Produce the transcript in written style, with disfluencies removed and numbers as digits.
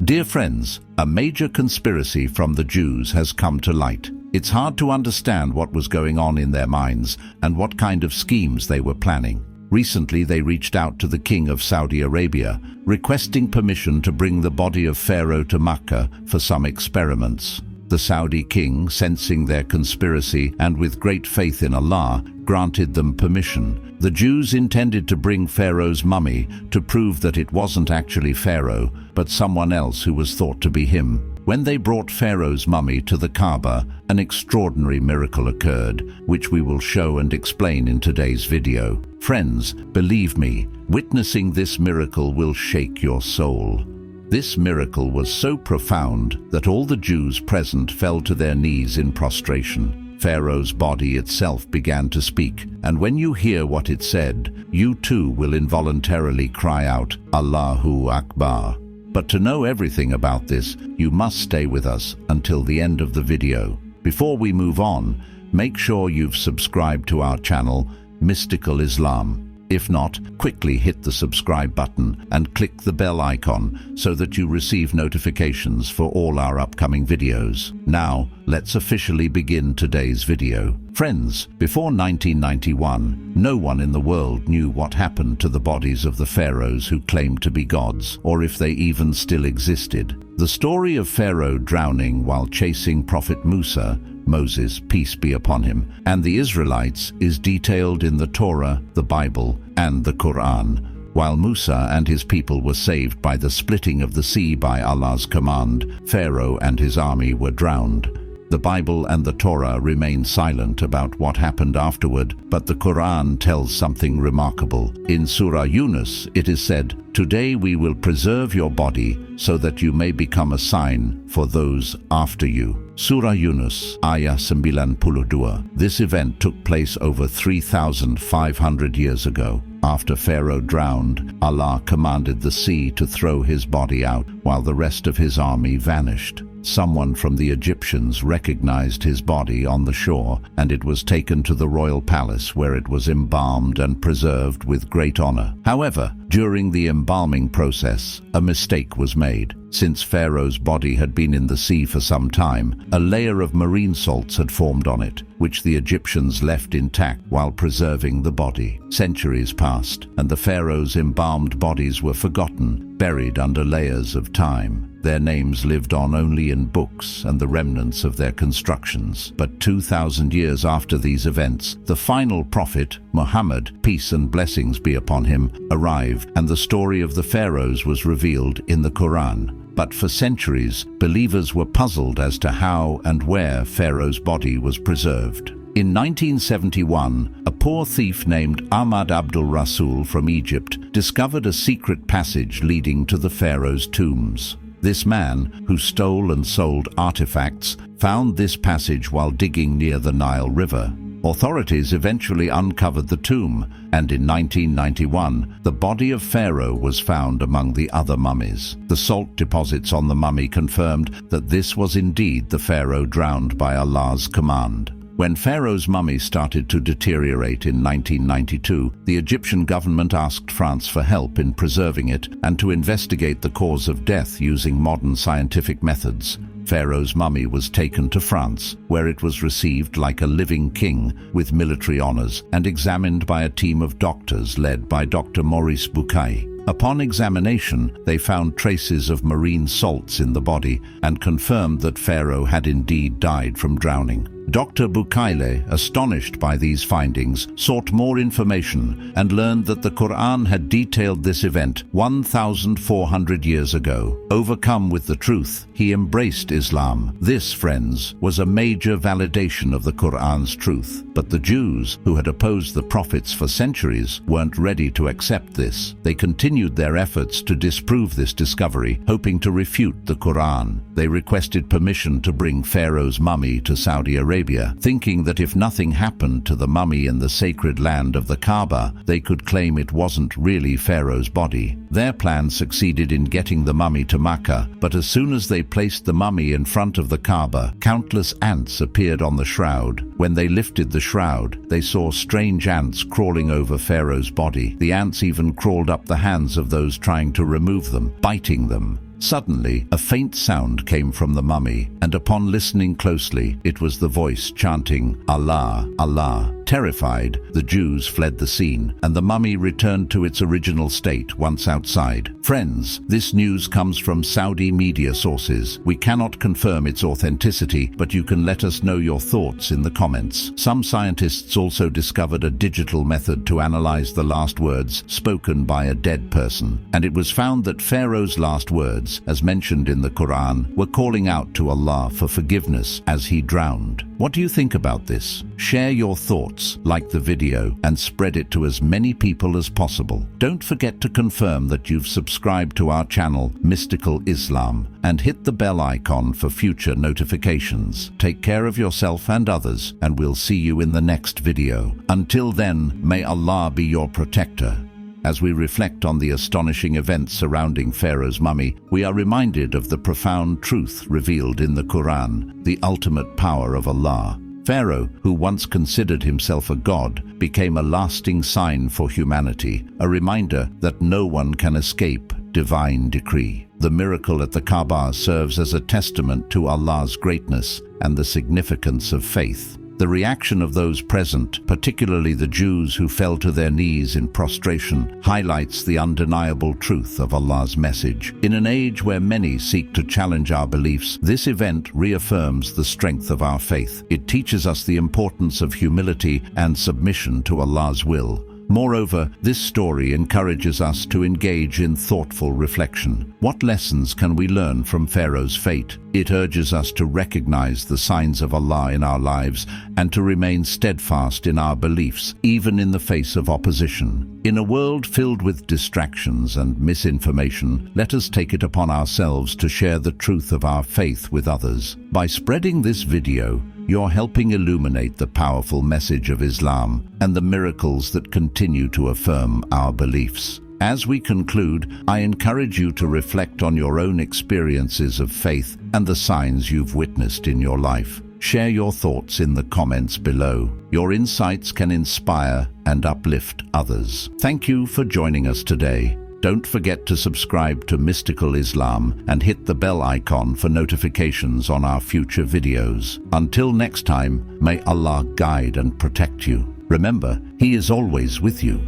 Dear friends, a major conspiracy from the Jews has come to light. It's hard to understand what was going on in their minds and what kind of schemes they were planning. Recently, they reached out to the king of Saudi Arabia, requesting permission to bring the body of Pharaoh to Mecca for some experiments. The Saudi king, sensing their conspiracy and with great faith in Allah, granted them permission. The Jews intended to bring Pharaoh's mummy to prove that it wasn't actually Pharaoh, but someone else who was thought to be him. When they brought Pharaoh's mummy to the Kaaba, an extraordinary miracle occurred, which we will show and explain in today's video. Friends, believe me, witnessing this miracle will shake your soul. This miracle was so profound that all the Jews present fell to their knees in prostration. Pharaoh's body itself began to speak, and when you hear what it said, you too will involuntarily cry out, Allahu Akbar. But to know everything about this, you must stay with us until the end of the video. Before we move on, make sure you've subscribed to our channel, Mystical Islam. If not, quickly hit the subscribe button and click the bell icon so that you receive notifications for all our upcoming videos. Now, let's officially begin today's video. Friends, before 1991, no one in the world knew what happened to the bodies of the pharaohs who claimed to be gods, or if they even still existed. The story of Pharaoh drowning while chasing Prophet Moses, peace be upon him, and the Israelites is detailed in the Torah, the Bible, and the Quran. While Musa and his people were saved by the splitting of the sea by Allah's command, Pharaoh and his army were drowned. The Bible and the Torah remain silent about what happened afterward, but the Quran tells something remarkable. In Surah Yunus, it is said, "Today we will preserve your body so that you may become a sign for those after you." Surah Yunus, Ayah 92. This event took place over 3,500 years ago. After Pharaoh drowned, Allah commanded the sea to throw his body out while the rest of his army vanished. Someone from the Egyptians recognized his body on the shore, and it was taken to the royal palace where it was embalmed and preserved with great honor. However, during the embalming process, a mistake was made. Since Pharaoh's body had been in the sea for some time, a layer of marine salts had formed on it, which the Egyptians left intact while preserving the body. Centuries passed, and the pharaohs' embalmed bodies were forgotten, buried under layers of time. Their names lived on only in books and the remnants of their constructions. But 2,000 years after these events, the final prophet, Muhammad, peace and blessings be upon him, arrived, and the story of the pharaohs was revealed in the Quran. But for centuries, believers were puzzled as to how and where Pharaoh's body was preserved. In 1971, a poor thief named Ahmad Abdul Rasul from Egypt discovered a secret passage leading to the pharaoh's tombs. This man, who stole and sold artifacts, found this passage while digging near the Nile River. Authorities eventually uncovered the tomb, and in 1991, the body of Pharaoh was found among the other mummies. The salt deposits on the mummy confirmed that this was indeed the Pharaoh drowned by Allah's command. When Pharaoh's mummy started to deteriorate in 1992, the Egyptian government asked France for help in preserving it and to investigate the cause of death using modern scientific methods. Pharaoh's mummy was taken to France, where it was received like a living king with military honors and examined by a team of doctors led by Dr. Maurice Bucaille. Upon examination, they found traces of marine salts in the body and confirmed that Pharaoh had indeed died from drowning. Dr. Bucaille, astonished by these findings, sought more information and learned that the Quran had detailed this event 1,400 years ago. Overcome with the truth, he embraced Islam. This, friends, was a major validation of the Quran's truth. But the Jews, who had opposed the prophets for centuries, weren't ready to accept this. They continued their efforts to disprove this discovery, hoping to refute the Quran. They requested permission to bring Pharaoh's mummy to Saudi Arabia, thinking that if nothing happened to the mummy in the sacred land of the Kaaba, they could claim it wasn't really Pharaoh's body. Their plan succeeded in getting the mummy to Mecca, but as soon as they placed the mummy in front of the Kaaba, countless ants appeared on the shroud. When they lifted the shroud, they saw strange ants crawling over Pharaoh's body. The ants even crawled up the hands of those trying to remove them, biting them. Suddenly, a faint sound came from the mummy, and upon listening closely, it was the voice chanting, "Allah, Allah." Terrified, the Jews fled the scene, and the mummy returned to its original state once outside. Friends, this news comes from Saudi media sources. We cannot confirm its authenticity, but you can let us know your thoughts in the comments. Some scientists also discovered a digital method to analyze the last words spoken by a dead person, and it was found that Pharaoh's last words, as mentioned in the Quran, were calling out to Allah for forgiveness as he drowned. What do you think about this? Share your thoughts, like the video, and spread it to as many people as possible. Don't forget to confirm that you've subscribed to our channel, Mystical Islam, and hit the bell icon for future notifications. Take care of yourself and others, and we'll see you in the next video. Until then, may Allah be your protector. As we reflect on the astonishing events surrounding Pharaoh's mummy, we are reminded of the profound truth revealed in the Quran, the ultimate power of Allah. Pharaoh, who once considered himself a god, became a lasting sign for humanity, a reminder that no one can escape divine decree. The miracle at the Kabah serves as a testament to Allah's greatness and the significance of faith. The reaction of those present, particularly the Jews who fell to their knees in prostration, highlights the undeniable truth of Allah's message. In an age where many seek to challenge our beliefs, this event reaffirms the strength of our faith. It teaches us the importance of humility and submission to Allah's will. Moreover, this story encourages us to engage in thoughtful reflection. What lessons can we learn from Pharaoh's fate? It urges us to recognize the signs of Allah in our lives and to remain steadfast in our beliefs, even in the face of opposition. In a world filled with distractions and misinformation, let us take it upon ourselves to share the truth of our faith with others. By spreading this video, you're helping illuminate the powerful message of Islam and the miracles that continue to affirm our beliefs. As we conclude, I encourage you to reflect on your own experiences of faith and the signs you've witnessed in your life. Share your thoughts in the comments below. Your insights can inspire and uplift others. Thank you for joining us today. Don't forget to subscribe to Mystical Islam and hit the bell icon for notifications on our future videos. Until next time, may Allah guide and protect you. Remember, He is always with you.